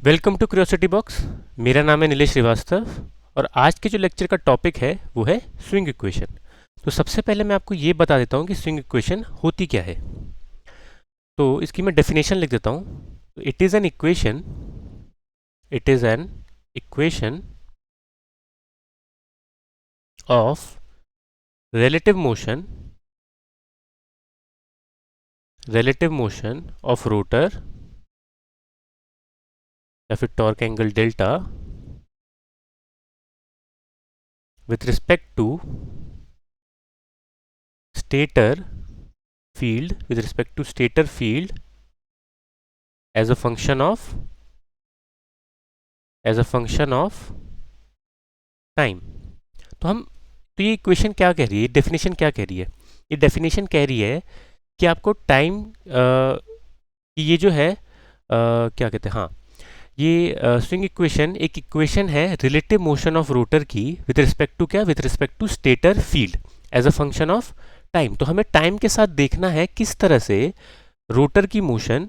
Welcome to curiosity box. मेरा नाम है नीलेश श्रीवास्तव और आज के जो लेक्चर का टॉपिक है वो है स्विंग इक्वेशन। तो सबसे पहले मैं आपको ये बता देता हूँ कि स्विंग इक्वेशन होती क्या है। तो इसकी मैं डेफिनेशन लिख देता हूँ। It is an equation of relative motion of rotor या फिर torque angle delta with respect to stator field as a function of time. तो ये इक्वेशन क्या कह रही है, ये डेफिनेशन क्या कह रही है? ये डेफिनेशन कह रही है कि आपको टाइम ये जो है क्या कहते हैं, हाँ, ये स्विंग इक्वेशन एक इक्वेशन है रिलेटिव मोशन ऑफ रोटर की विद रिस्पेक्ट टू क्या, with respect to stator field as a function of time. तो हमें टाइम के साथ देखना है किस तरह से रोटर की मोशन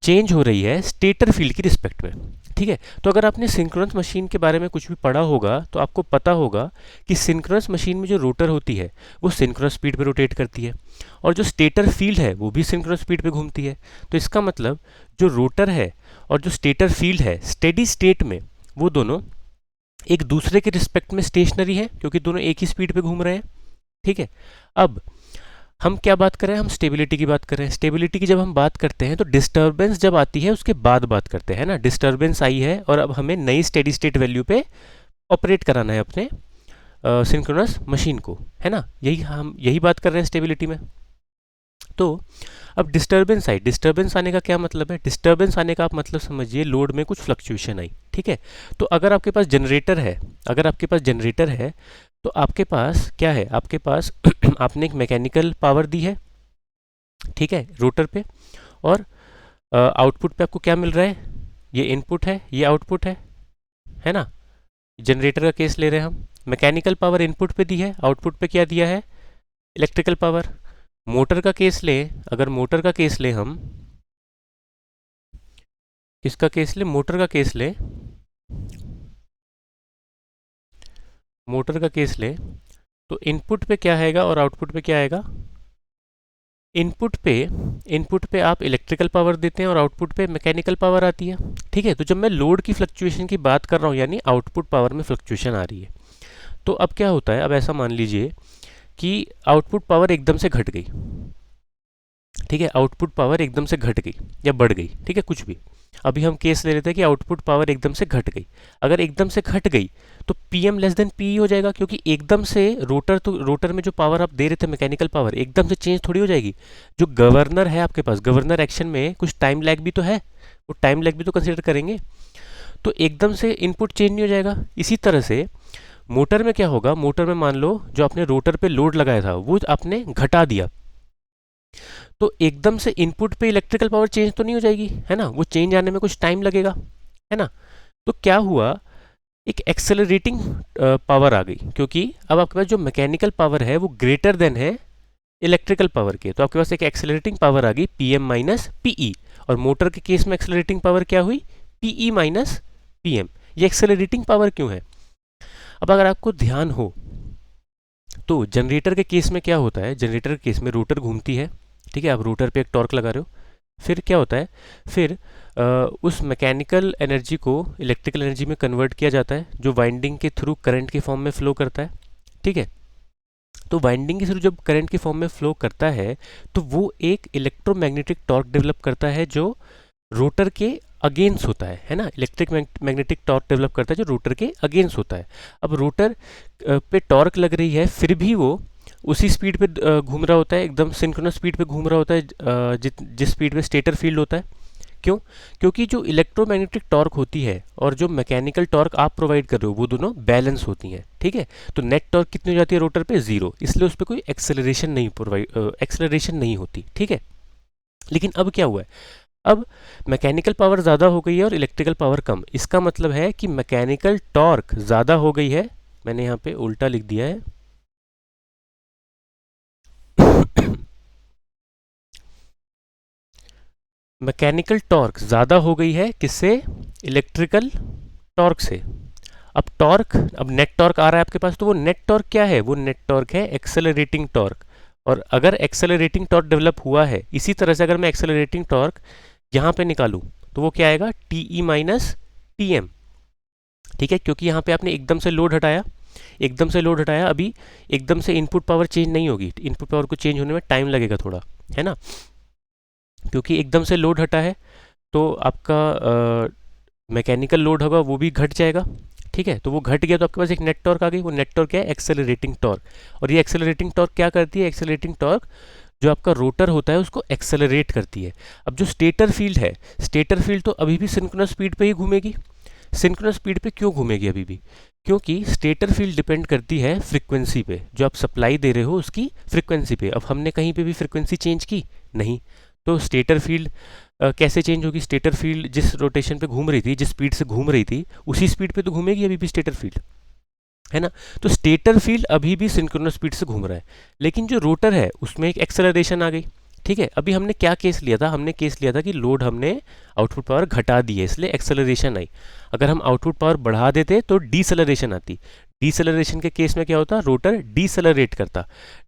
चेंज हो रही है स्टेटर फील्ड की रिस्पेक्ट में। ठीक है, तो अगर आपने सिंक्रोनस मशीन के बारे में कुछ भी पढ़ा होगा तो आपको पता होगा कि सिंक्रोनस मशीन में जो रोटर होती है वो सिंक्रोनस स्पीड पे रोटेट करती है और जो स्टेटर फील्ड है वो भी सिंक्रोनस स्पीड पे घूमती है। तो इसका मतलब जो रोटर है और जो स्टेटर फील्ड है स्टेडी स्टेट में वो दोनों एक दूसरे के रिस्पेक्ट में स्टेशनरी है क्योंकि दोनों एक ही स्पीड पे घूम रहे हैं। ठीक है, अब हम क्या बात कर रहे हैं, हम स्टेबिलिटी की बात कर रहे हैं। स्टेबिलिटी की जब हम बात करते हैं तो डिस्टर्बेंस जब आती है उसके बाद बात करते हैं ना। डिस्टर्बेंस आई है और अब हमें नई स्टेडी स्टेट वैल्यू पे ऑपरेट कराना है अपने सिंक्रोनस मशीन को, है ना। यही बात कर रहे हैं स्टेबिलिटी में। तो अब डिस्टर्बेंस आने का क्या मतलब है? डिस्टर्बेंस आने का आप मतलब समझिए लोड में कुछ फ्लक्चुएशन आई। ठीक है, तो अगर आपके पास जनरेटर है तो आपके पास क्या है, आपके पास आपने एक मैकेनिकल पावर दी है, ठीक है, रोटर पे, और आउटपुट पे आपको क्या मिल रहा है? ये इनपुट है, ये आउटपुट है ना। जनरेटर का केस ले रहे हैं हम, मैकेनिकल पावर इनपुट पे दी है, आउटपुट पे क्या दिया है? Electrical power. मोटर का केस लें, अगर मोटर का केस लें हम, किसका केस लें? मोटर का केस लें, मोटर का केस लें तो इनपुट पे क्या आएगा और आउटपुट पे क्या आएगा? इनपुट पे आप इलेक्ट्रिकल पावर देते हैं और आउटपुट पे मैकेनिकल पावर आती है। ठीक है, तो जब मैं लोड की फ्लक्चुएशन की बात कर रहा हूँ यानी आउटपुट पावर में फ्लक्चुएशन आ रही है, तो अब क्या होता है, अब ऐसा मान लीजिए कि आउटपुट पावर एकदम से घट गई। ठीक है, आउटपुट पावर एकदम से घट गई या बढ़ गई, ठीक है, कुछ भी। अभी हम केस ले लेते हैं कि आउटपुट पावर एकदम से घट गई। अगर एकदम से घट गई तो P M less than P हो जाएगा, क्योंकि एकदम से रोटर में जो पावर आप दे रहे थे मैकेनिकल पावर एकदम से चेंज थोड़ी हो जाएगी। जो गवर्नर है आपके पास, गवर्नर एक्शन में कुछ टाइम लैग भी तो है, वो टाइम लैग भी तो कंसिडर करेंगे। तो एकदम से इनपुट चेंज नहीं हो जाएगा। इसी तरह से मोटर में क्या होगा, मोटर में मान लो जो आपने रोटर पे लोड लगाया था वो आपने घटा दिया, तो एकदम से इनपुट पे इलेक्ट्रिकल पावर चेंज तो नहीं हो जाएगी, है ना, वो चेंज आने में कुछ टाइम लगेगा, है ना। तो क्या हुआ, एक एक्सेलरेटिंग पावर आ गई, क्योंकि अब आपके पास जो मैकेनिकल पावर है वो ग्रेटर देन है इलेक्ट्रिकल पावर के, तो आपके पास एक एक्सेलरेटिंग पावर आ गई पी एम माइनस पीई। और मोटर के केस में एक्सेलरेटिंग पावर क्या हुई? PE minus P M. ये एक्सेलरेटिंग पावर क्यों है? अब अगर आपको ध्यान हो तो जनरेटर के केस में क्या होता है, जनरेटर के केस में रोटर घूमती है, ठीक है, आप रोटर पे एक टॉर्क लगा रहे हो, फिर क्या होता है, फिर उस मैकेनिकल एनर्जी को इलेक्ट्रिकल एनर्जी में कन्वर्ट किया जाता है जो वाइंडिंग के थ्रू करंट के फॉर्म में फ्लो करता है। ठीक है, तो वाइंडिंग के थ्रू जब करंट के फॉर्म में फ्लो करता है तो वो एक इलेक्ट्रोमैग्नेटिक टॉर्क डेवलप करता है जो रोटर के अगेंस्ट होता है ना। इलेक्ट्रिक मैग्नेटिक टॉर्क डेवलप करता है जो रोटर के अगेंस्ट होता है। अब रोटर पे टॉर्क लग रही है फिर भी वो उसी स्पीड पे घूम रहा होता है, एकदम सिंक्रोनस स्पीड पे घूम रहा होता है जिस स्पीड पे स्टेटर फील्ड होता है। क्यों? क्योंकि जो इलेक्ट्रोमैग्नेटिक टॉर्क होती है और जो मैकेनिकल टॉर्क आप प्रोवाइड कर रहे हो वो दोनों बैलेंस होती हैं। ठीक है, तो नेट टॉर्क कितनी हो जाती है रोटर पे? 0, इसलिए उस पर कोई एक्सेलरेशन नहीं होती। ठीक है, लेकिन अब क्या हुआ है, अब मैकेनिकल पावर ज़्यादा हो गई है और इलेक्ट्रिकल पावर कम। इसका मतलब है कि मैकेनिकल टॉर्क ज़्यादा हो गई है, मैंने यहाँ पे उल्टा लिख दिया है मैकेनिकल टॉर्क ज़्यादा हो गई है किससे? इलेक्ट्रिकल टॉर्क से। अब टॉर्क, अब नेट टॉर्क आ रहा है आपके पास, तो वो नेट टॉर्क क्या है? वो नेट टॉर्क है एक्सेलरेटिंग टॉर्क। और अगर एक्सेलरेटिंग टॉर्क डेवलप हुआ है, इसी तरह से अगर मैं एक्सेलरेटिंग टॉर्क यहाँ पे निकालूं तो वो क्या आएगा? T E minus T M. ठीक है, क्योंकि यहाँ पे आपने एकदम से लोड हटाया, एकदम से लोड हटाया, अभी एकदम से इनपुट पावर चेंज नहीं होगी, इनपुट पावर को चेंज होने में टाइम लगेगा थोड़ा, है ना, क्योंकि एकदम से लोड हटा है तो आपका मैकेनिकल लोड होगा वो भी घट जाएगा। ठीक है, तो वो घट गया तो आपके पास एक नेट टॉर्क आ गई। वो नेट टॉर्क क्या है? Accelerating torque. और ये एक्सेलरेटिंग टॉर्क क्या करती है? एक्सेलरेटिंग टॉर्क जो आपका रोटर होता है उसको एक्सेलरेट करती है। अब जो स्टेटर फील्ड है, स्टेटर फील्ड तो अभी भी सिंक्रोनस स्पीड पे ही घूमेगी। सिंक्रोनस स्पीड पे क्यों घूमेगी अभी भी? क्योंकि स्टेटर फील्ड डिपेंड करती है फ्रीक्वेंसी पे, जो आप सप्लाई दे रहे हो उसकी फ्रीक्वेंसी पे। अब हमने कहीं पे भी फ्रीक्वेंसी चेंज की नहीं, तो स्टेटर फील्ड कैसे चेंज होगी? स्टेटर फील्ड जिस रोटेशन पे घूम रही थी, जिस स्पीड से घूम रही थी, उसी स्पीड पे तो घूमेगी अभी भी स्टेटर फील्ड, है ना। तो स्टेटर फील्ड अभी भी सिंक्रोनस स्पीड से घूम रहा है, लेकिन जो रोटर है उसमें एक एक्सेलरेशन आ गई। ठीक है, अभी हमने क्या केस लिया था? हमने केस लिया था कि लोड हमने आउटपुट पावर घटा दी है, इसलिए एक्सेलरेशन आई। अगर हम आउटपुट पावर बढ़ा देते तो डीसेलरेशन आती। डीसेलरेशन के केस में क्या होता? रोटर डीसेलरेट करता।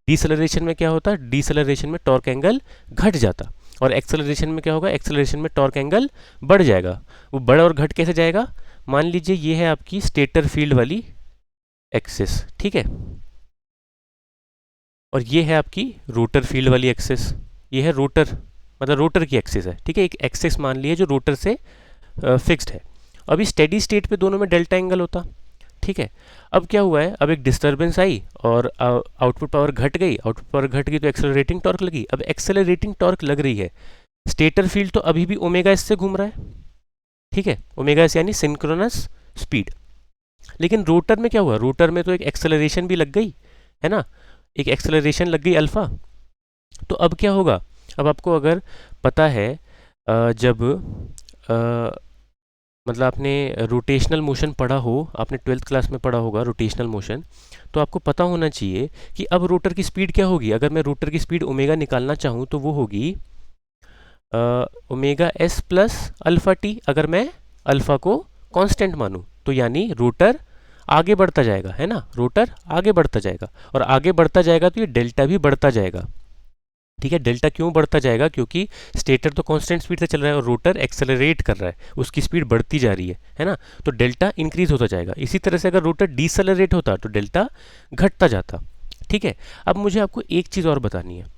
डीसेलरेशन में क्या होता? डीसेलरेशन में टॉर्क एंगल घट जाता। और एक्सेलरेशन में क्या होगा? एक्सेलरेशन में टॉर्क एंगल बढ़ जाएगा। वो बढ़ और घट कैसे जाएगा? मान लीजिए ये है आपकी स्टेटर फील्ड वाली एक्सिस, ठीक है, और ये है आपकी रोटर फील्ड वाली एक्सिस। ये है रोटर, मतलब रोटर की एक्सिस है। ठीक है, एक एक्सिस मान ली है जो रोटर से फिक्स्ड है। अभी स्टेडी स्टेट पे दोनों में डेल्टा एंगल होता। ठीक है, अब क्या हुआ है? अब एक डिस्टर्बेंस आई और आउटपुट पावर घट गई। आउटपुट पावर घट गई तो एक्सेलरेटिंग टॉर्क लगी। अब एक्सेलरेटिंग टॉर्क लग रही है, स्टेटर फील्ड तो अभी भी ओमेगा एस से घूम रहा है। ठीक है, ओमेगा एस यानी सिंक्रोनस स्पीड। लेकिन रोटर में क्या हुआ? रोटर में तो एक एक्सेलरेशन भी लग गई, है ना, एक एक्सेलरेशन लग गई अल्फा। तो अब क्या होगा? अब आपको अगर पता है जब मतलब आपने रोटेशनल मोशन पढ़ा हो, आपने 12th क्लास में पढ़ा होगा रोटेशनल मोशन, तो आपको पता होना चाहिए कि अब रोटर की स्पीड क्या होगी। अगर मैं रोटर की स्पीड ओमेगा निकालना चाहूँ तो वो होगी omega S plus alpha T. अगर मैं अल्फ़ा को कांस्टेंट मानूँ तो यानी रोटर आगे बढ़ता जाएगा, है ना, रोटर आगे बढ़ता जाएगा। और आगे बढ़ता जाएगा तो ये डेल्टा भी बढ़ता जाएगा। ठीक है, डेल्टा क्यों बढ़ता जाएगा? क्योंकि स्टेटर तो कांस्टेंट स्पीड से चल रहा है और रोटर एक्सेलरेट कर रहा है, उसकी स्पीड बढ़ती जा रही है ना, तो डेल्टा इंक्रीज होता जाएगा। इसी तरह से अगर रोटर डीसेलरेट होता तो डेल्टा घटता जाता। ठीक है, अब मुझे आपको एक चीज़ और बतानी है।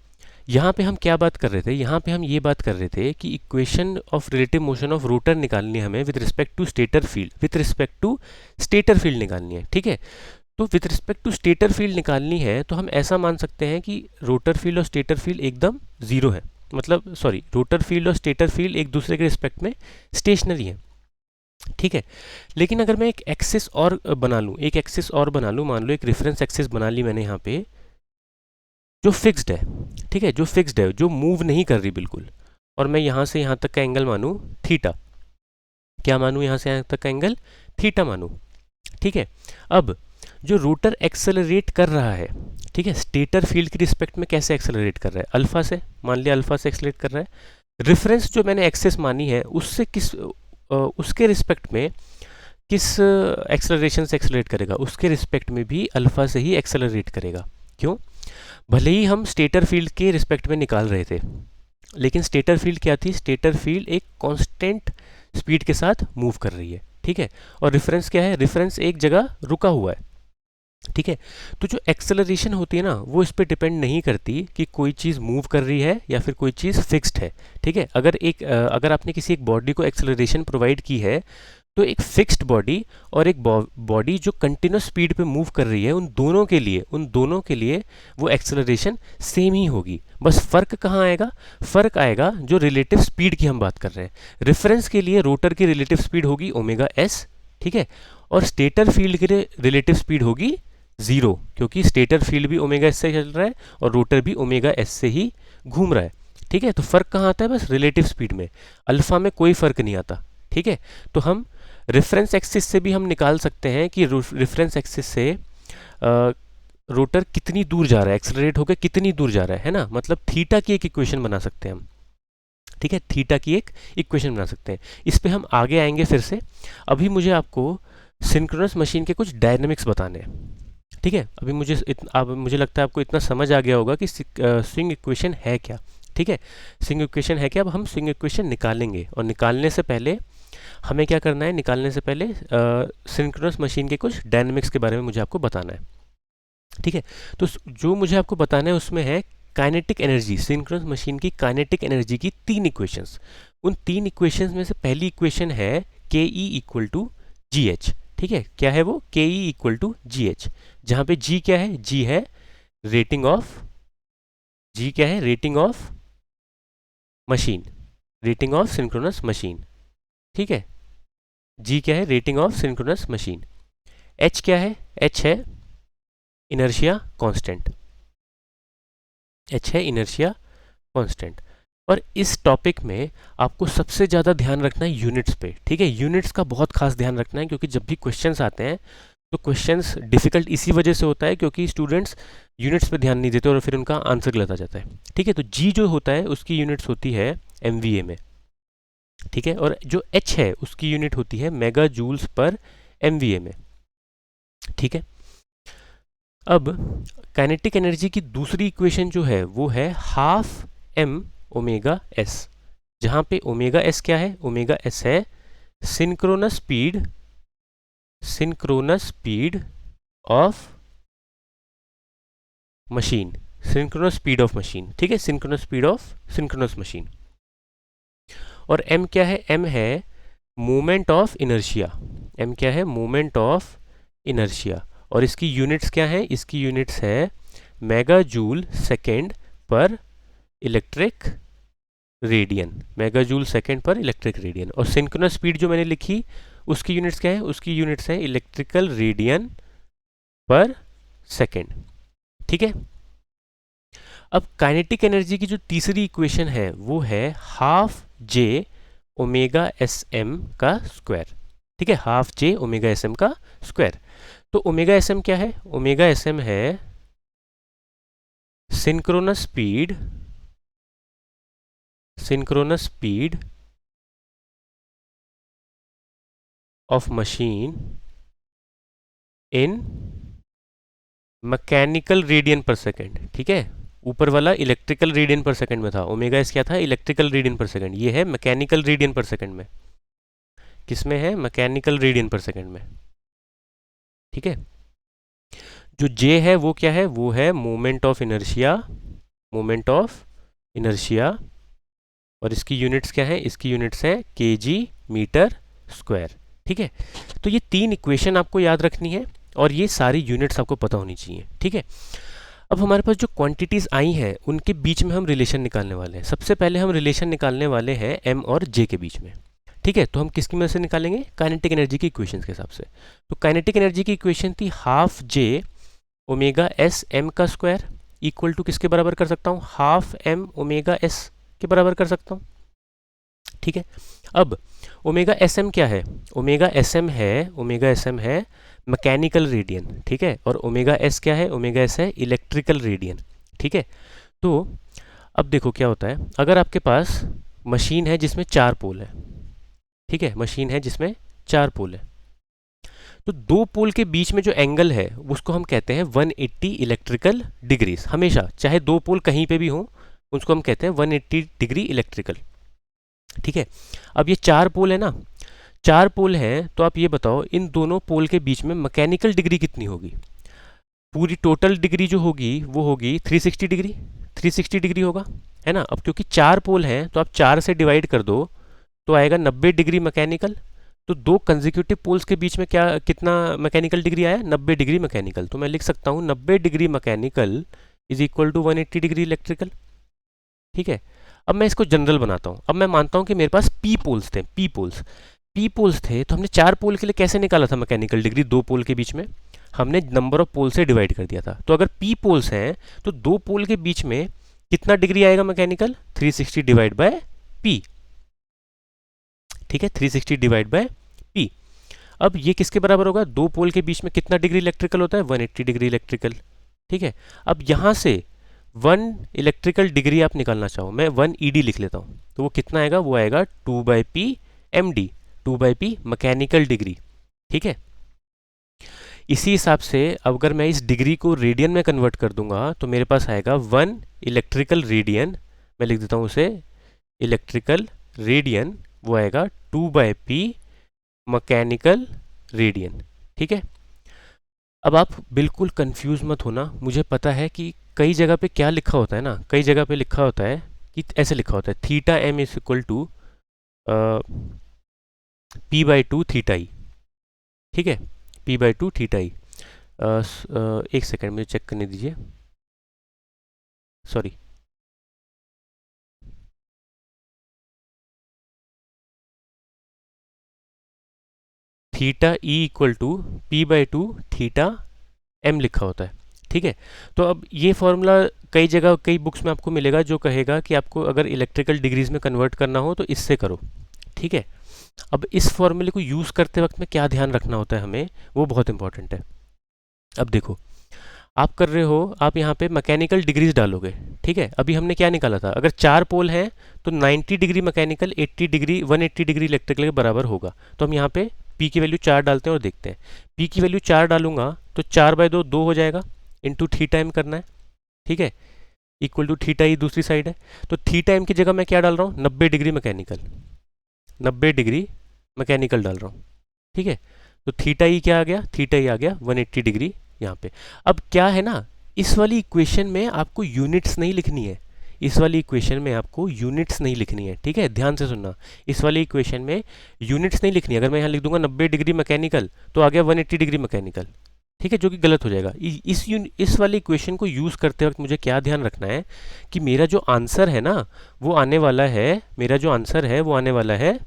यहाँ पे हम क्या बात कर रहे थे? यहाँ पे हम ये बात कर रहे थे कि equation of relative motion of rotor निकालनी है हमें with respect to stator field, with respect to stator field निकालनी है। ठीक है, तो with respect to stator field निकालनी है तो हम ऐसा मान सकते हैं कि रोटर फील्ड और स्टेटर फील्ड एकदम ज़ीरो है, मतलब सॉरी, रोटर फील्ड और स्टेटर फील्ड एक दूसरे के रिस्पेक्ट में स्टेशनरी है। ठीक है, लेकिन अगर मैं एक एक्सिस और बना लूँ, एक एक्सिस और बना लूँ, मान लो एक रेफरेंस एक्सिस बना ली मैंने यहाँ पे, जो फिक्स्ड है। ठीक है, जो फिक्स्ड है, जो मूव नहीं कर रही बिल्कुल, और मैं यहाँ से यहाँ तक का एंगल मानूँ थीटा। क्या मानूँ? यहाँ से यहाँ तक का एंगल थीटा मानूँ। ठीक है, अब जो रोटर एक्सेलरेट कर रहा है, ठीक है, स्टेटर फील्ड की रिस्पेक्ट में कैसे एक्सेलरेट कर रहा है? अल्फा से, मान लिया अल्फा से एक्सेलरेट कर रहा है। रेफरेंस जो मैंने एक्सेस मानी है उससे उसके रिस्पेक्ट में किस एक्सेलरेशन से एक्सेलरेट करेगा? उसके रिस्पेक्ट में भी अल्फा से ही एक्सेलरेट करेगा। क्यों? भले ही हम स्टेटर फील्ड के रिस्पेक्ट में निकाल रहे थे, लेकिन स्टेटर फील्ड क्या थी? स्टेटर फील्ड एक कांस्टेंट स्पीड के साथ मूव कर रही है। ठीक है, और रेफरेंस क्या है? रेफरेंस एक जगह रुका हुआ है। ठीक है, तो जो एक्सेलरेशन होती है ना, वो इस पर डिपेंड नहीं करती कि कोई चीज़ मूव कर रही है या फिर कोई चीज़ फिक्स्ड है। ठीक है, अगर आपने किसी एक बॉडी को एक्सेलरेशन प्रोवाइड की है तो एक फिक्स्ड बॉडी और एक बॉडी जो कंटिन्यूस स्पीड पे मूव कर रही है, उन दोनों के लिए वो एक्सेलरेशन सेम ही होगी। बस फ़र्क कहाँ आएगा? फ़र्क आएगा जो रिलेटिव स्पीड की हम बात कर रहे हैं। रेफरेंस के लिए रोटर की रिलेटिव स्पीड होगी ओमेगा एस, ठीक है, और स्टेटर फील्ड के लिए रिलेटिव स्पीड होगी ज़ीरो, क्योंकि स्टेटर फील्ड भी ओमेगा एस से चल रहा है और रोटर भी ओमेगा एस से ही घूम रहा है। ठीक है, तो फ़र्क कहाँ आता है? बस रिलेटिव स्पीड में। अल्फ़ा में कोई फ़र्क नहीं आता। ठीक है, तो हम रेफरेंस एक्सिस से भी हम निकाल सकते हैं कि रेफरेंस एक्सिस से रोटर कितनी दूर जा रहा है, एक्सेलरेट होकर कितनी दूर जा रहा है ना, मतलब थीटा की एक इक्वेशन बना सकते हैं हम। ठीक है, थीटा की एक इक्वेशन बना सकते हैं। इस पे हम आगे आएंगे फिर से। अभी मुझे आपको सिंक्रोनस मशीन के कुछ डायनेमिक्स बताने हैं। ठीक है, अभी अब मुझे लगता है आपको इतना समझ आ गया होगा कि स्विंग इक्वेशन है क्या। ठीक है, स्विंग इक्वेशन है क्या। अब हम स्विंग इक्वेशन निकालेंगे, और निकालने से पहले हमें क्या करना है, निकालने से पहले सिंक्रोनस मशीन के कुछ डायनेमिक्स के बारे में मुझे आपको बताना है। ठीक है, तो जो मुझे आपको बताना है उसमें है काइनेटिक एनर्जी, सिंक्रोनस मशीन की काइनेटिक एनर्जी की 3 इक्वेशंस। उन 3 इक्वेशंस में से पहली इक्वेशन है K E equal to G H. ठीक है, क्या है वो, K E equal to G H, जहाँ पे जी क्या है, जी है रेटिंग ऑफ, जी क्या है, rating of machine, rating of synchronous machine. ठीक है, जी क्या है, rating of synchronous machine. H क्या है, एच है इनर्शिया कांस्टेंट, एच है इनर्शिया कांस्टेंट। और इस टॉपिक में आपको सबसे ज़्यादा ध्यान रखना है यूनिट्स पे। ठीक है, यूनिट्स का बहुत खास ध्यान रखना है, क्योंकि जब भी क्वेश्चंस आते हैं तो क्वेश्चंस डिफिकल्ट इसी वजह से होता है क्योंकि स्टूडेंट्स यूनिट्स पे ध्यान नहीं देते और फिर उनका आंसर गलत आ जाता है। ठीक है, तो जी जो होता है उसकी यूनिट्स होती है एमवीए में। ठीक है, और जो एच है उसकी यूनिट होती है मेगा जूल्स पर एमवीए में। ठीक है, अब काइनेटिक एनर्जी की दूसरी इक्वेशन जो है वो है हाफ एम ओमेगा एस, जहाँ पे ओमेगा एस क्या है, ओमेगा एस है synchronous speed, synchronous speed of machine, synchronous speed of machine. ठीक है, synchronous speed of synchronous machine. और एम क्या है, एम है मोमेंट ऑफ इनर्शिया, एम क्या है, मोमेंट ऑफ इनर्शिया। और इसकी यूनिट्स क्या है, इसकी यूनिट्स है मेगा जूल सेकेंड पर electric radian, mega joule second पर इलेक्ट्रिक रेडियन। और सिंक्रोनस स्पीड जो मैंने लिखी उसकी यूनिट्स क्या है, उसकी यूनिट्स है इलेक्ट्रिकल रेडियन पर सेकेंड। ठीक है, अब काइनेटिक एनर्जी की जो तीसरी इक्वेशन है वो है हाफ जे ओमेगा एस एम का स्क्वायर। ठीक है, हाफ जे ओमेगा एस एम का स्क्वायर। तो ओमेगा एस एम क्या है, ओमेगा एस एम है synchronous speed, synchronous speed of machine in mechanical radian पर सेकेंड। ठीक है, ऊपर वाला इलेक्ट्रिकल रेडियन पर सेकेंड में था, ओमेगा एस क्या था, इलेक्ट्रिकल रेडियन पर सेकेंड, ये है मैकेनिकल रेडियन पर सेकेंड में। किसमें है, मैकेनिकल रेडियन पर सेकेंड में। ठीक है, जो जे है वो क्या है, वो है moment of inertia, moment of inertia. और इसकी यूनिट्स क्या है, इसकी यूनिट्स है केजी मीटर स्क्वायर। ठीक है, तो ये 3 इक्वेशन आपको याद रखनी है और ये सारी यूनिट्स आपको पता होनी चाहिए। ठीक है, अब हमारे पास जो क्वांटिटीज़ आई हैं उनके बीच में हम रिलेशन निकालने वाले हैं। सबसे पहले हम रिलेशन निकालने वाले हैं एम और जे के बीच में। ठीक है, तो हम किसकी मदद से निकालेंगे, काइनेटिक एनर्जी की इक्वेशन के हिसाब से। तो काइनेटिक एनर्जी की इक्वेशन थी हाफ जे ओमेगा एस एम का स्क्वायर इक्वल टू किसके बराबर कर सकता हूँ, हाफ एम ओमेगा एस के बराबर कर सकता हूँ। ठीक है, अब ओमेगा एस एम क्या है, ओमेगा एस एम है, ओमेगा एस एम है मैकेनिकल रेडियन। ठीक है, और ओमेगा एस क्या है, ओमेगा एस है इलेक्ट्रिकल रेडियन। ठीक है, तो अब देखो क्या होता है, अगर आपके पास मशीन है जिसमें 4 पोल है। ठीक है, मशीन है जिसमें 4 पोल है, तो 2 पोल के बीच में जो एंगल है उसको हम कहते हैं 180 इलेक्ट्रिकल डिग्रीज। हमेशा चाहे 2 पोल कहीं पे भी हो उसको हम कहते हैं 180 डिग्री इलेक्ट्रिकल। ठीक है, अब ये 4 पोल है ना, 4 पोल हैं, तो आप ये बताओ इन दोनों पोल के बीच में मैकेनिकल डिग्री कितनी होगी। पूरी टोटल डिग्री जो होगी वो होगी 360 डिग्री, 360 डिग्री होगा, है ना। अब क्योंकि 4 पोल हैं तो आप 4 से डिवाइड कर दो तो आएगा 90 डिग्री मैकेनिकल। तो 2 कंसेक्यूटिव पोल्स के बीच में क्या कितना मैकेनिकल डिग्री आया, 90 डिग्री मैकेनिकल। तो मैं लिख सकता हूँ 90 degree mechanical is equal to 180 degree electrical. ठीक है, अब मैं इसको जनरल बनाता हूँ। अब मैं मानता हूँ कि मेरे पास पी पोल्स थे, पी पोल्स थे, तो हमने 4 पोल के लिए कैसे निकाला था मैकेनिकल डिग्री, 2 पोल के बीच में हमने नंबर ऑफ पोल से डिवाइड कर दिया था। तो अगर पी पोल्स हैं तो 2 पोल के बीच में कितना डिग्री आएगा मैकेनिकल, 360 डिवाइड बाय पी। ठीक है, 360 डिवाइड बाय पी। अब ये किसके बराबर होगा, 2 पोल के बीच में कितना डिग्री इलेक्ट्रिकल होता है, 180 डिग्री इलेक्ट्रिकल। ठीक है, अब यहाँ से वन इलेक्ट्रिकल डिग्री आप निकालना चाहो, मैं 1 ईडी लिख लेता हूँ, तो वो कितना आएगा, वो आएगा 2/p md, 2/p mechanical degree. ठीक है, इसी हिसाब से अगर मैं इस डिग्री को रेडियन में कन्वर्ट कर दूंगा तो मेरे पास आएगा 1 इलेक्ट्रिकल रेडियन, मैं लिख देता हूँ उसे इलेक्ट्रिकल रेडियन, वो आएगा 2/p मैकेनिकल रेडियन। ठीक है, अब आप बिल्कुल कंफ्यूज मत होना, मुझे पता है कि कई जगह पे क्या लिखा होता है ना, कई जगह पे लिखा होता है कि ऐसे लिखा होता है theta M is equal to p/2 theta E. ठीक है, p/2 थीटा ई। एक सेकंड मुझे चेक करने दीजिए, sorry, theta e equal to p/2 theta m लिखा होता है। ठीक है, तो अब ये फॉर्मूला कई जगह कई बुक्स में आपको मिलेगा जो कहेगा कि आपको अगर इलेक्ट्रिकल डिग्रीज में कन्वर्ट करना हो तो इससे करो। ठीक है, अब इस फॉर्मूले को यूज़ करते वक्त में क्या ध्यान रखना होता है हमें, वो बहुत इंपॉर्टेंट है। अब देखो, आप कर रहे हो, आप यहाँ पे मैकेनिकल डिग्रीज डालोगे। ठीक है, अभी हमने क्या निकाला था, अगर 4 पोल हैं तो 90 degree mechanical, 80 degree 180 degree electrical के बराबर होगा। तो हम यहाँ पे P की वैल्यू 4 डालते हैं और देखते हैं। P की वैल्यू 4 डालूंगा तो 4/2 2 हो जाएगा, इंटू थीटा m करना है। ठीक है, इक्वल टू थीटा ई दूसरी साइड है, तो थीटा m की जगह मैं क्या डाल रहा हूँ, 90 डिग्री मैकेनिकल, 90 डिग्री मैकेनिकल डाल रहा हूँ। ठीक है, तो थीटा ई क्या आ गया, थीटा ई आ गया 180 डिग्री यहाँ पे। अब क्या है ना, इस वाली इक्वेशन में आपको यूनिट्स नहीं लिखनी है, इस वाली इक्वेशन में आपको यूनिट्स नहीं लिखनी है। ठीक है, ध्यान से सुनना, इस वाली इक्वेशन में यूनिट्स नहीं लिखनी है। अगर मैं यहाँ लिख दूंगा 90 डिग्री मैकेनिकल तो आ गया 180 डिग्री मैकेनिकल। ठीक है, जो कि गलत हो जाएगा। इस वाली इक्वेशन को यूज़ करते वक्त मुझे क्या ध्यान रखना है कि मेरा जो आंसर है ना वो आने वाला है, मेरा जो आंसर है वो आने वाला है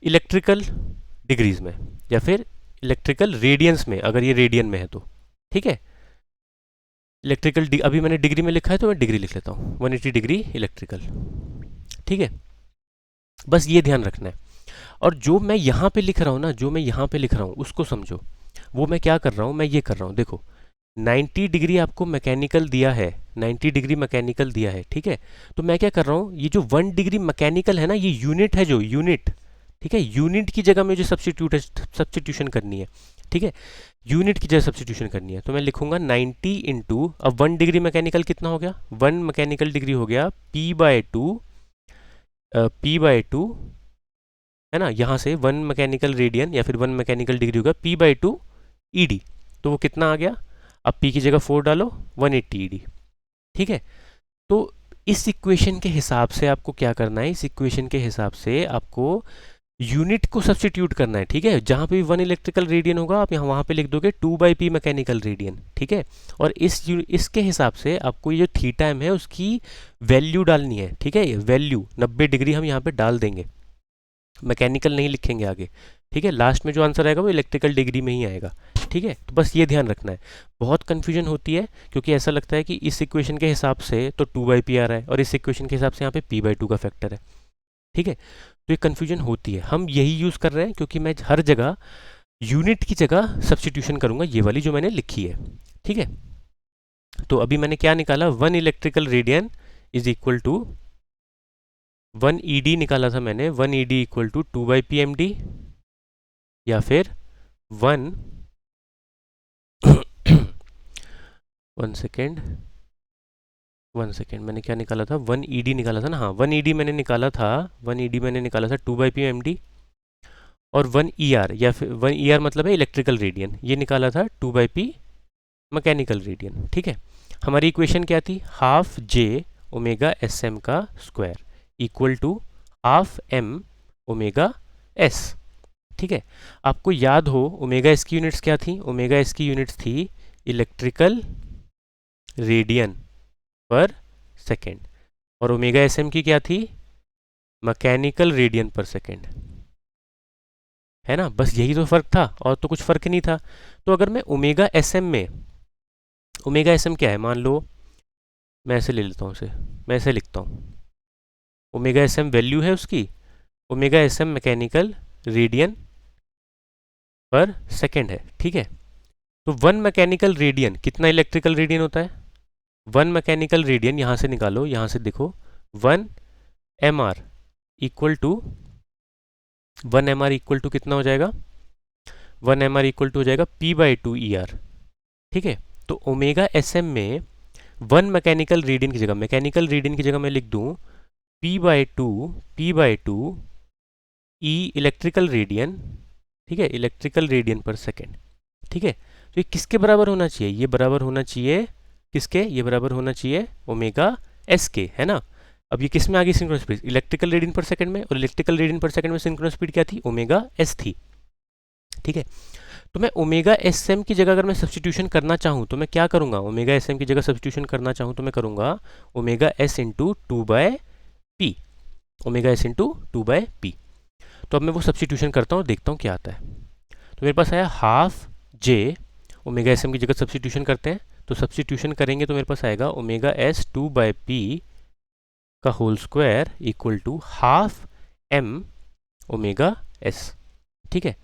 इलेक्ट्रिकल डिग्रीज में या फिर इलेक्ट्रिकल रेडियंस में, अगर ये रेडियन में है तो। ठीक है, इलेक्ट्रिकल अभी मैंने डिग्री में लिखा है तो मैं डिग्री लिख लेता हूँ, 180 डिग्री इलेक्ट्रिकल। ठीक है, बस ये ध्यान रखना है। और जो मैं यहाँ पे लिख रहा हूँ ना, जो मैं यहाँ पे लिख रहा हूँ उसको समझो, वो मैं क्या कर रहा हूँ, मैं ये कर रहा हूँ, देखो 90 डिग्री आपको मैकेनिकल दिया है, 90 डिग्री मैकेनिकल दिया है। ठीक है, तो मैं क्या कर रहा हूँ, ये जो 1 डिग्री मैकेनिकल है ना, ये यूनिट है, जो यूनिट, ठीक है, यूनिट की जगह मुझे सब्स्टिट्यूशन करनी है। ठीक है, यूनिट की जगह सब्स्टिट्यूशन करनी है, तो मैं लिखूंगा 90 इंटू, अब 1 डिग्री मैकेनिकल कितना हो गया, 1 मैकेनिकल डिग्री हो गया p/2, p/2 है ना, यहाँ से 1 मैकेनिकल रेडियन या फिर 1 मैकेनिकल डिग्री होगा p/2 ईडी, तो वो कितना आ गया, अब p की जगह 4 डालो, 180 ईडी। ठीक है, तो इस इक्वेशन के हिसाब से आपको क्या करना है, इस इक्वेशन के हिसाब से आपको यूनिट को सब्स्टिट्यूट करना है। ठीक है, जहाँ पे भी 1 इलेक्ट्रिकल रेडियन होगा आप यहाँ वहाँ पे लिख दोगे 2/p मैकेनिकल रेडियन। ठीक है, और इसके हिसाब से आपको ये जो थीटा m है उसकी वैल्यू डालनी है। ठीक है, वैल्यू 90 डिग्री हम यहाँ पे डाल देंगे, मैकेनिकल नहीं लिखेंगे आगे। ठीक है, लास्ट में जो आंसर आएगा वो इलेक्ट्रिकल डिग्री में ही आएगा। ठीक है, तो बस ये ध्यान रखना है। बहुत कन्फ्यूजन होती है क्योंकि ऐसा लगता है कि इस इक्वेशन के हिसाब से तो 2/p आ रहा है और इस इक्वेशन के हिसाब से यहाँ पे p/2 का फैक्टर है। ठीक है, तो ये कन्फ्यूजन होती है, हम यही यूज़ कर रहे हैं क्योंकि मैं हर जगह यूनिट की जगह सब्स्टिट्यूशन करूँगा, ये वाली जो मैंने लिखी है। ठीक है, तो अभी मैंने क्या निकाला, 1 electrical radian is equal to 1 ED निकाला था मैंने, 1 ED equal to 2/p md, या फिर 1 1 सेकेंड 1 सेकेंड, मैंने क्या निकाला था, 1 ईडी निकाला था ना, हाँ 1 ईडी मैंने निकाला था, 1 ईडी मैंने निकाला था 2/p md, और 1 ER या फिर 1 ER मतलब है इलेक्ट्रिकल रेडियन, ये निकाला था 2/p मैकेनिकल रेडियन। ठीक है, हमारी इक्वेशन क्या थी, हाफ j ओमेगा SM का square equal to half m omega s। ठीक है, आपको याद हो ओमेगा एस की यूनिट्स क्या थी, ओमेगा एस की यूनिट्स थी इलेक्ट्रिकल रेडियन पर सेकेंड, और ओमेगा एस एम की क्या थी, मैकेनिकल रेडियन पर सेकेंड, है ना, बस यही तो फ़र्क था और तो कुछ फ़र्क नहीं था। तो अगर मैं ओमेगा एस एम में, ओमेगा एस एम क्या है, मान लो मैं ऐसे ले लेता हूँ उसे, मैं ऐसे लिखता हूँ, ओमेगा एस एम वैल्यू है उसकी, omega S M mechanical radian पर सेकेंड है। ठीक है, तो 1 मैकेनिकल रेडियन कितना इलेक्ट्रिकल रेडियन होता है? 1 मैकेनिकल रेडियन यहाँ से निकालो, यहाँ से देखो 1 mr equal to 1 mr equal to कितना हो जाएगा? 1 mr इक्वल टू हो जाएगा p/2 ER। ठीक है, तो ओमेगा SM में 1 मैकेनिकल रेडियन की जगह मैं लिख दूँ p/2 E इलेक्ट्रिकल रेडियन। ठीक है, इलेक्ट्रिकल रेडियन पर सेकेंड। ठीक है, तो ये किसके बराबर होना चाहिए? ये बराबर होना चाहिए किसके? ये बराबर होना चाहिए ओमेगा S के, है ना। अब ये किस में आ गई सिंक्रोनस स्पीड? इलेक्ट्रिकल रेडियन पर सेकंड में, और इलेक्ट्रिकल रेडियन पर सेकंड में सिंक्रोनस स्पीड क्या थी? ओमेगा S थी। ठीक है, तो मैं ओमेगा SM की जगह अगर मैं सब्सटीट्यूशन करना चाहूँ तो मैं क्या करूँगा? ओमेगा SM की जगह सब्सटीट्यूशन करना चाहूँ तो मैं करूँगा omega S into 2/P, omega S into 2/P। तो अब मैं वो सब्सटीट्यूशन करता हूँ, देखता हूँ क्या आता है। तो मेरे पास आया हाफ J, ओमेगा SM की जगह सब्सटीट्यूशन करते हैं, तो सब्सटीट्यूशन करेंगे तो मेरे पास आएगा ओमेगा S 2/P का whole square equal to half M omega S। ठीक है,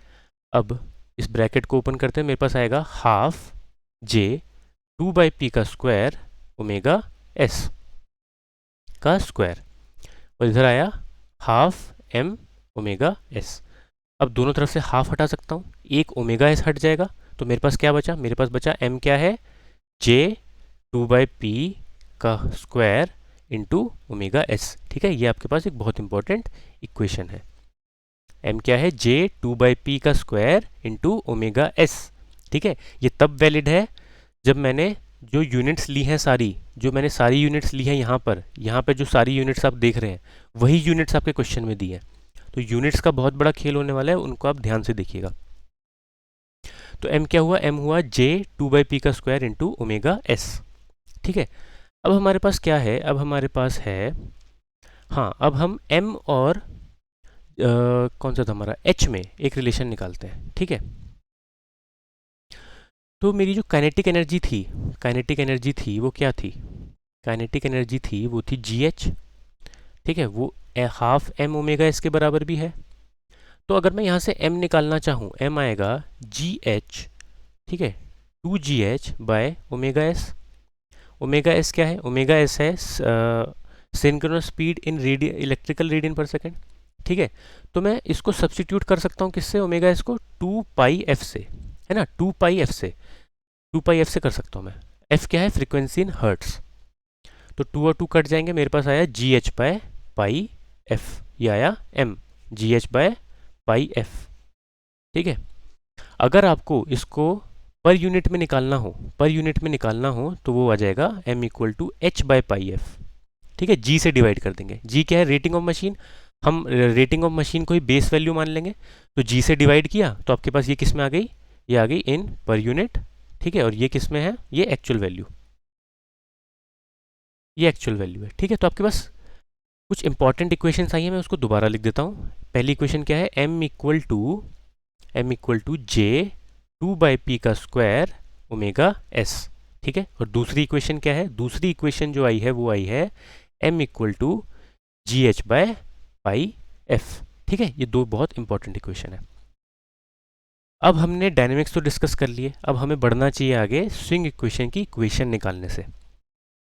अब इस ब्रैकेट को ओपन करते हैं, मेरे पास आएगा हाफ J 2/P का स्क्वायर ओमेगा S का स्क्वायर, और इधर आया हाफ M ओमेगा S। अब दोनों तरफ से हाफ हटा सकता हूँ, एक ओमेगा S हट जाएगा, तो मेरे पास क्या बचा? मेरे पास बचा M क्या है? J 2/P का स्क्वायर इंटू ओमेगा S। ठीक है, ये आपके पास एक बहुत इंपॉर्टेंट इक्वेशन है। M क्या है? J 2/P का स्क्वायर इंटू ओमेगा S। ठीक है, ये तब वैलिड है जब मैंने जो यूनिट्स ली हैं सारी, जो मैंने सारी यूनिट्स ली हैं यहाँ पर जो सारी यूनिट्स आप देख रहे हैं वही यूनिट्स आपके क्वेश्चन में दी हैं। तो यूनिट्स का बहुत बड़ा खेल होने वाला है, उनको आप ध्यान से देखिएगा। तो M क्या हुआ? M हुआ J 2/P का स्क्वायर इंटू ओमेगा S। ठीक है, अब हमारे पास क्या है? अब हमारे पास है, हाँ, अब हम M और कौन सा था हमारा? H में एक रिलेशन निकालते हैं। ठीक है, तो मेरी जो काइनेटिक एनर्जी थी वो क्या थी? काइनेटिक एनर्जी थी वो थी GH। ठीक है, वो हाफ M ओमेगा S के बराबर भी है। तो अगर मैं यहाँ से M निकालना चाहूँ, M आएगा GH, ठीक है, 2GH by omega S। Omega S क्या है? ओमेगा S है synchronous speed in electrical radian पर सेकेंड। ठीक है, तो मैं इसको सब्सटीट्यूट कर सकता हूँ किससे? ओमेगा S को 2πf से, है ना, 2πf से कर सकता हूँ मैं। F क्या है? Frequency in hertz. तो 2 और 2 कट जाएंगे, मेरे पास आया GH/πf, ये आया M GH/πf। ठीक है, अगर आपको इसको पर यूनिट में निकालना हो तो वो आ जाएगा M इक्वल टू H/πf। ठीक है, G से डिवाइड कर देंगे। G क्या है? Rating of machine. हम रेटिंग ऑफ मशीन को ही बेस वैल्यू मान लेंगे, तो G से डिवाइड किया तो आपके पास ये किस में आ गई? ये आ गई इन पर यूनिट। ठीक है, और ये किस में है? ये एक्चुअल वैल्यू, ये एक्चुअल वैल्यू है। ठीक है, तो आपके पास कुछ इंपॉर्टेंट इक्वेशंस आई है, मैं उसको दोबारा लिख देता हूँ। पहली इक्वेशन क्या है? M equal to J 2/P का स्क्वायर ओमेगा S। ठीक है, और दूसरी इक्वेशन क्या है? दूसरी इक्वेशन जो आई है वो आई है M इक्वल टू GH/πf। ठीक है, ये दो बहुत इंपॉर्टेंट इक्वेशन है। अब हमने डायनेमिक्स तो डिस्कस कर लिए, अब हमें बढ़ना चाहिए आगे स्विंग इक्वेशन की इक्वेशन निकालने से।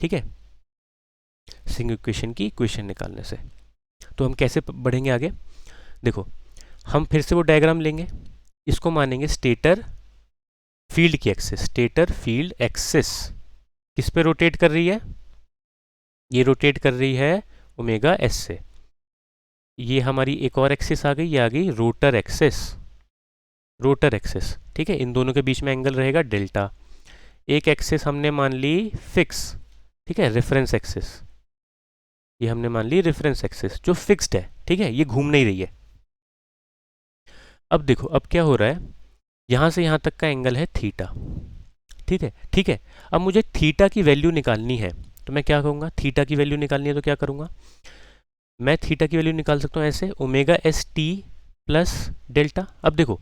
ठीक है, स्विंग इक्वेशन की इक्वेशन निकालने से तो हम कैसे बढ़ेंगे आगे? देखो, हम फिर से वो डायग्राम लेंगे, इसको मानेंगे स्टेटर फील्ड की एक्सिस। स्टेटर फील्ड एक्सिस किस पे रोटेट कर रही है? ये रोटेट कर रही है ओमेगा S से। ये हमारी एक और एक्सिस आ गई, ये आ गई रोटर एक्सिस। ठीक है, इन दोनों के बीच में एंगल रहेगा डेल्टा। एक एक्सिस हमने मान ली फिक्स, ठीक है, रेफरेंस एक्सिस। ये हमने मान ली रेफरेंस एक्सिस जो फिक्स्ड है। ठीक है, ये घूम नहीं रही है। अब देखो, अब क्या हो रहा है? यहाँ से यहाँ तक का एंगल है थीटा। ठीक है, अब मुझे थीटा की वैल्यू निकालनी है, तो मैं क्या कहूँगा? थीटा की वैल्यू निकालनी है तो क्या करूँगा? मैं थीटा की वैल्यू निकाल सकता हूँ ऐसे, omega S T plus delta. अब देखो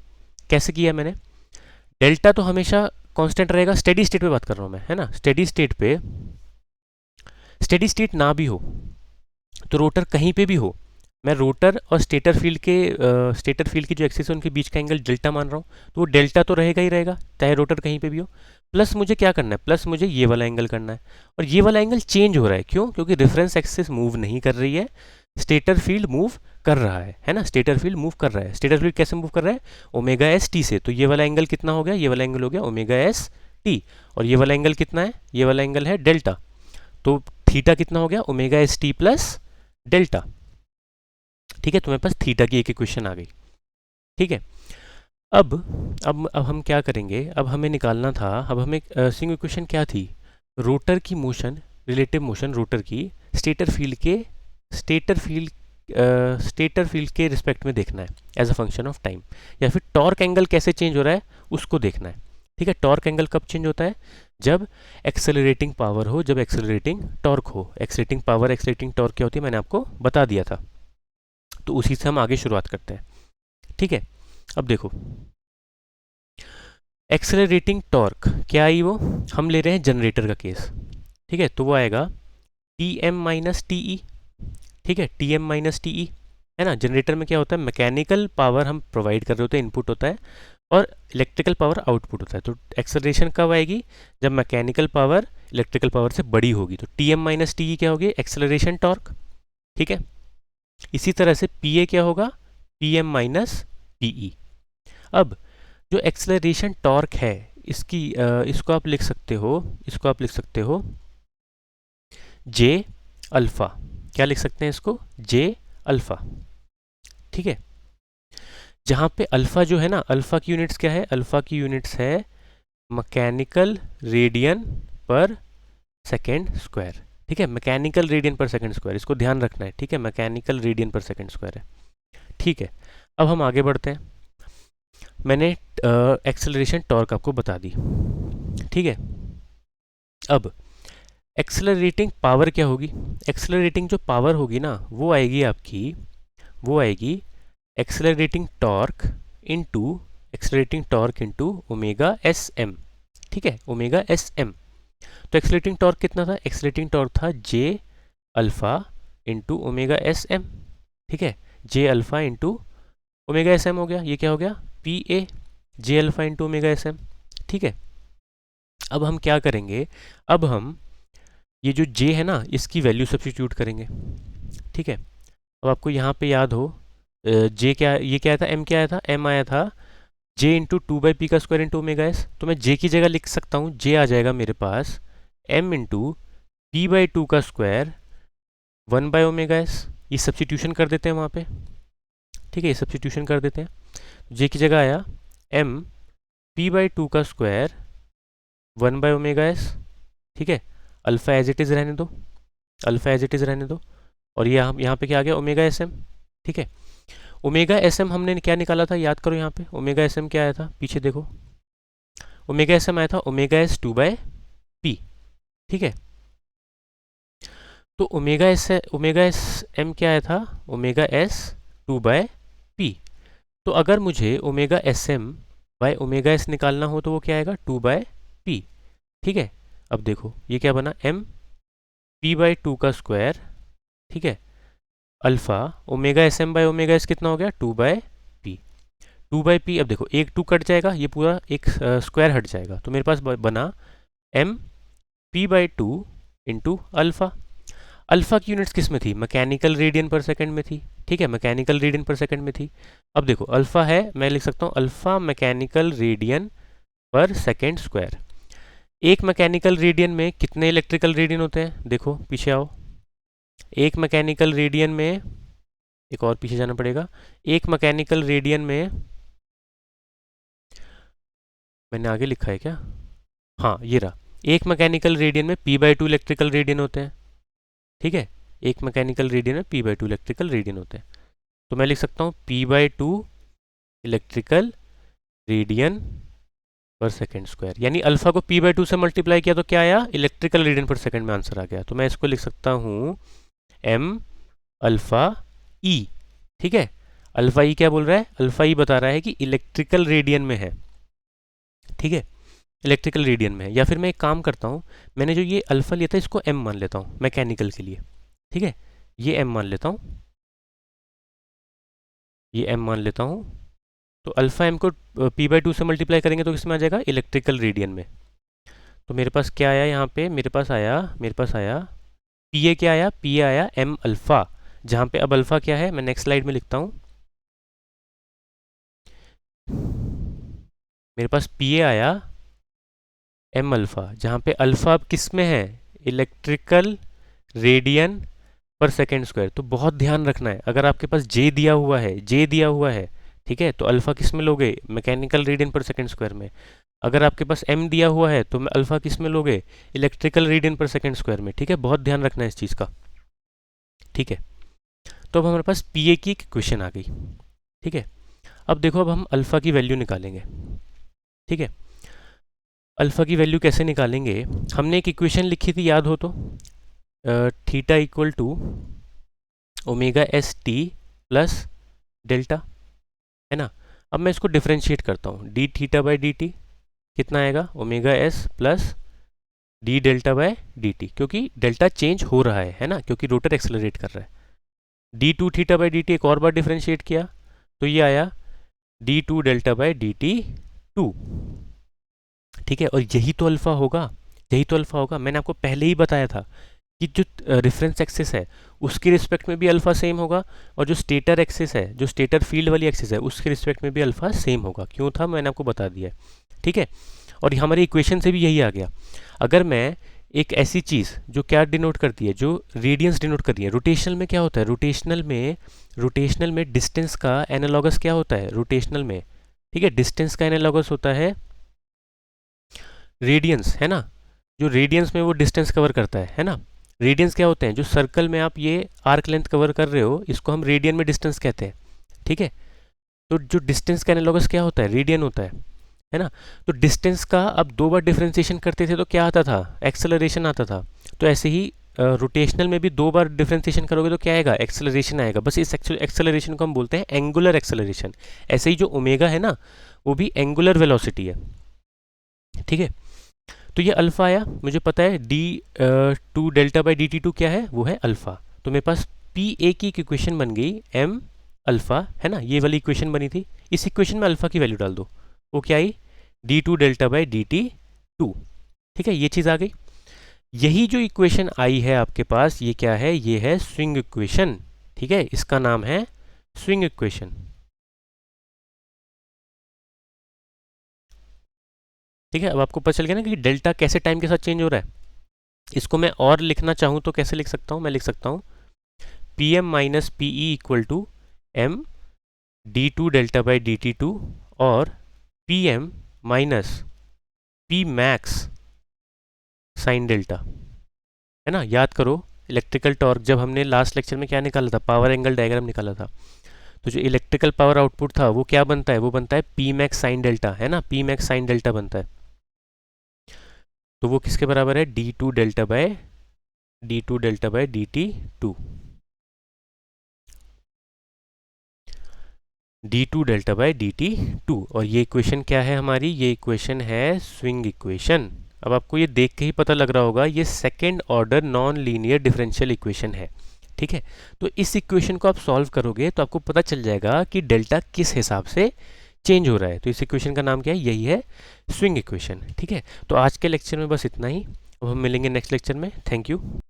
कैसे किया मैंने। डेल्टा तो हमेशा कांस्टेंट रहेगा, स्टेडी स्टेट पे बात कर रहा हूँ मैं, है ना। स्टेडी स्टेट ना भी हो तो रोटर कहीं पे भी हो मैं रोटर और स्टेटर फील्ड की जो एक्सिस है उनके बीच का एंगल डेल्टा मान रहा हूँ, तो वो डेल्टा तो रहेगा ही रहेगा चाहे रोटर कहीं पे भी हो। प्लस मुझे क्या करना है, प्लस मुझे ये वाला एंगल करना है, और ये वाला एंगल चेंज हो रहा है, क्यों? क्योंकि रेफरेंस एक्सिस मूव नहीं कर रही है, स्टेटर फील्ड मूव कर रहा है ना, स्टेटर फील्ड मूव कर रहा है। स्टेटर फील्ड कैसे मूव कर रहा है? ओमेगा एस टी से। तो ये वाला एंगल कितना हो गया? ये वाला एंगल हो गया ओमेगा एस टी, और ये वाला एंगल कितना है? ये वाला एंगल है डेल्टा। तो थीटा कितना हो गया? Omega S T plus delta. ठीक है, तुम्हारे पास थीटा की एक इक्वेशन आ गई। ठीक है, अब हम क्या करेंगे, अब हमें निकालना था, अब हमें सिंगल इक्वेशन क्या थी? रोटर की मोशन, रिलेटिव मोशन रोटर की स्टेटर फील्ड के स्टेटर फील्ड स्टेटर फील्ड के रिस्पेक्ट में देखना है as a function of time, या फिर टॉर्क एंगल कैसे चेंज हो रहा है उसको देखना है। ठीक है, टॉर्क एंगल कब चेंज होता है? जब एक्सेलरेटिंग पावर हो, जब एक्सेलरेटिंग टॉर्क हो। एक्सेलरेटिंग पावर, एक्सेलरेटिंग टॉर्क क्या होती है मैंने आपको बता दिया था। तो उसी से हम आगे शुरुआत करते हैं। ठीक है, अब देखो एक्सेलरेटिंग टॉर्क क्या आई, वो हम ले रहे हैं जनरेटर का केस। ठीक है, तो वो आएगा T M minus T E. ठीक है, T M minus T E है ना। जनरेटर में क्या होता है? मैकेनिकल पावर हम प्रोवाइड कर रहे होते हैं, इनपुट होता है, और इलेक्ट्रिकल पावर आउटपुट होता है। तो एक्सेलरेशन कब आएगी? जब मैकेनिकल पावर इलेक्ट्रिकल पावर से बड़ी होगी। तो T M minus T E क्या होगी? Acceleration torque. ठीक है, इसी तरह से पी ए क्या होगा? P M minus T E. अब जो एक्सेलरेशन टॉर्क है इसको आप लिख सकते हो, इसको आप लिख सकते हो जे अल्फा। क्या लिख सकते हैं इसको? जे अल्फा। ठीक है, जहाँ पे अल्फा जो है ना, अल्फा की यूनिट्स क्या है? अल्फा की यूनिट्स है मैकेनिकल रेडियन पर सेकेंड स्क्वायर। ठीक है, मैकेनिकल रेडियन पर सेकेंड स्क्वायर, इसको ध्यान रखना है। ठीक है, मैकेनिकल रेडियन पर सेकेंड स्क्वायर है। ठीक है, अब हम आगे बढ़ते हैं। मैंने एक्सेलरेशन टॉर्क आपको बता दी। ठीक है, अब एक्सेलरेटिंग पावर क्या होगी? एक्सेलरेटिंग जो पावर होगी ना, वो आएगी accelerating torque into omega S M. ठीक है, ओमेगा एस एम। तो एक्सेलरेटिंग टॉर्क कितना था? एक्सेलरेटिंग टॉर्क था J alpha into omega S M. ठीक है, J alpha into omega S M हो गया। ये क्या हो गया? P A J alpha into omega S M. ठीक है, अब हम क्या करेंगे? अब हम ये जो जे है ना, इसकी वैल्यू सब्स्टिट्यूट करेंगे। ठीक है, अब आपको यहाँ पे याद हो जे क्या, ये क्या आया था? एम क्या आया था? एम आया था J into two by P का स्क्वायर इंटू ओमेगा एस। तो मैं जे की जगह लिख सकता हूँ, जे आ जाएगा मेरे पास M into P by two का स्क्वायर 1/ओमेगा एस। ये सब्स्टिट्यूशन कर देते हैं वहाँ पे। ठीक है, ये सब्स्टिट्यूशन कर देते हैं। जे की जगह आया एम पी बाई टू का स्क्वायर 1/ओमेगा एस। ठीक है, अल्फ़ा एज इट इज़ रहने दो, अल्फ़ा एज इट इज़ रहने दो, और ये यहाँ पे क्या आ गया? Omega S M. ठीक है, ओमेगा एस एम हमने क्या निकाला था? याद करो, यहाँ पे ओमेगा एस एम क्या आया था? पीछे देखो, ओमेगा एस एम आया था omega S two by P. ठीक है, तो ओमेगा एस एम क्या आया था? Omega S two by P. तो अगर मुझे omega S M by omega S निकालना हो तो वो क्या आएगा? Two by P. ठीक है, अब देखो ये क्या बना? एम पी बाई टू का स्क्वायर। ठीक है, alpha omega S M by omega S कितना हो गया? Two by P. Two by P, अब देखो एक टू कट जाएगा, ये पूरा एक स्क्वायर हट जाएगा, तो मेरे पास बना M P by two into alpha. Alpha की यूनिट्स किस में थी? मैकेनिकल रेडियन पर सेकंड में थी। ठीक है, मैकेनिकल रेडियन पर सेकंड में थी। अब देखो अल्फ़ा है, मैं लिख सकता हूँ अल्फ़ा मैकेनिकल रेडियन पर सेकंड स्क्वायर। एक मैकेनिकल रेडियन में कितने इलेक्ट्रिकल रेडियन होते हैं? देखो पीछे आओ, एक मैकेनिकल रेडियन में, एक और पीछे जाना पड़ेगा, एक मैकेनिकल रेडियन में, मैंने आगे लिखा है क्या? हाँ ये रहा, एक मैकेनिकल रेडियन में P by to electrical radian होते हैं। ठीक है, एक मैकेनिकल रेडियन में P by to electrical radian होते हैं। तो मैं लिख सकता हूँ P by to electrical radian पर सेकेंड स्क्वायर, यानी अल्फा को पी बाई टू से मल्टीप्लाई किया तो क्या आया? इलेक्ट्रिकल रेडियन पर सेकेंड में आंसर आ गया। तो मैं इसको लिख सकता हूँ एम अल्फा ई। ठीक है, अल्फा ई क्या बोल रहा है? अल्फा ई बता रहा है कि इलेक्ट्रिकल रेडियन में है। ठीक है, इलेक्ट्रिकल रेडियन में है। या फिर मैं एक काम करता हूँ, मैंने जो ये अल्फा लिया था इसको एम मान लेता हूँ मैकेनिकल के लिए। ठीक है, ये एम मान लेता हूँ, ये m मान लेता हूँ। तो अल्फ़ा m को p/2 से मल्टीप्लाई करेंगे तो किस में आ जाएगा, इलेक्ट्रिकल रेडियन में। तो मेरे पास क्या आया यहाँ पे, मेरे पास आया pa, क्या आया, pa आया m अल्फ़ा, जहाँ पे अब अल्फ़ा क्या है मैं नेक्स्ट स्लाइड में लिखता हूँ। मेरे पास pa आया m अल्फ़ा, जहाँ पे अल्फ़ा अब किस में है, इलेक्ट्रिकल रेडियन पर सेकेंड स्क्वायर। तो बहुत ध्यान रखना है, अगर आपके पास J दिया हुआ है, ठीक है, तो अल्फ़ा किस में लोगे, मैकेनिकल रेडियन पर सेकेंड स्क्वायर में। अगर आपके पास m दिया हुआ है तो अल्फ़ा किस में लोगे, इलेक्ट्रिकल रेडियन पर सेकेंड स्क्वायर में। ठीक है, बहुत ध्यान रखना है इस चीज़ का। ठीक है, तो अब हमारे पास pa की इक्वेशन आ गई। ठीक है, अब देखो, अब हम अल्फ़ा की वैल्यू निकालेंगे। ठीक है, अल्फ़ा की वैल्यू कैसे निकालेंगे, हमने एक इक्वेशन लिखी थी, याद हो तो, theta equal to omega S T plus delta, है ना। अब मैं इसको डिफ्रेंशिएट करता हूँ, D theta by D T कितना आएगा, omega S plus D delta by D T, क्योंकि डेल्टा चेंज हो रहा है ना, क्योंकि रोटर एक्सेलरेट कर रहा है। D two theta by D T एक और बार डिफ्रेंशिएट किया तो ये आया D two delta by D T two. ठीक है, और यही तो अल्फ़ा होगा, मैंने आपको पहले ही बताया था कि जो रेफरेंस एक्सिस है उसके रिस्पेक्ट में भी अल्फ़ा सेम होगा, और जो स्टेटर एक्सिस है, जो स्टेटर फील्ड वाली एक्सिस है, उसके रिस्पेक्ट में भी अल्फ़ा सेम होगा। क्यों था, मैंने आपको बता दिया है। ठीक है, और हमारी इक्वेशन से भी यही आ गया। अगर मैं एक ऐसी चीज़ जो क्या डिनोट करती है, जो रेडियंस डिनोट कर रही है, रोटेशनल में क्या होता है, रोटेशनल में डिस्टेंस का एनालॉगस क्या होता है, रोटेशनल में, ठीक है, डिस्टेंस का एनालॉगस होता है रेडियंस, है ना। जो रेडियंस में वो डिस्टेंस कवर करता है ना। रेडियंस क्या होते हैं, जो सर्कल में आप ये आर्क लेंथ कवर कर रहे हो, इसको हम रेडियन में डिस्टेंस कहते हैं। ठीक है, तो जो डिस्टेंस का एनालॉगस क्या होता है, रेडियन होता है ना। तो डिस्टेंस का अब दो बार डिफ्रेंसिएशन करते थे तो क्या आता था, एक्सेलरेशन आता था। तो ऐसे ही रोटेशनल में भी दो बार डिफ्रेंसिएशन करोगे तो क्या आएगा, एक्सेलरेशन आएगा। बस इस एक्सेलरेशन को हम बोलते हैं एंगुलर एक्सेलरेशन। ऐसे ही जो ओमेगा है ना, वो भी एंगुलर वेलोसिटी है। ठीक है, तो ये अल्फ़ा आया, मुझे पता है D two delta by D T two क्या है, वो है अल्फ़ा। तो मेरे पास पी ए की इक्वेशन बन गई एम अल्फ़ा, है ना, ये वाली इक्वेशन बनी थी। इस इक्वेशन में अल्फ़ा की वैल्यू डाल दो, वो क्या आई, D two delta by D T two. ठीक है, ये चीज़ आ गई। यही जो इक्वेशन आई है आपके पास, ये क्या है, ये है स्विंग इक्वेशन। ठीक है, इसका नाम है स्विंग इक्वेशन। ठीक है, अब आपको पता चल गया ना कि डेल्टा कैसे टाइम के साथ चेंज हो रहा है। इसको मैं और लिखना चाहूँ तो कैसे लिख सकता हूँ, मैं लिख सकता हूँ P M minus P E equal to M D two delta by D T two, और P M minus P max sine delta, है ना। याद करो इलेक्ट्रिकल टॉर्क, जब हमने लास्ट लेक्चर में क्या निकाला था, पावर एंगल डायग्राम निकाला था। तो जो इलेक्ट्रिकल पावर आउटपुट था वो क्या बनता है, वो बनता है पी मैक्स साइन डेल्टा, है ना, पी मैक्स साइन डेल्टा बनता है। तो वो किसके बराबर है, D two delta by D T two, D two delta by D T two. और ये इक्वेशन क्या है हमारी, ये इक्वेशन है स्विंग इक्वेशन। अब आपको ये देख के ही पता लग रहा होगा, ये second order non linear differential equation है। ठीक है, तो इस इक्वेशन को आप सॉल्व करोगे तो आपको पता चल जाएगा कि डेल्टा किस हिसाब से चेंज हो रहा है। तो इस इक्वेशन का नाम क्या है, यही है स्विंग इक्वेशन। ठीक है, तो आज के लेक्चर में बस इतना ही। अब हम मिलेंगे नेक्स्ट लेक्चर में। Thank you.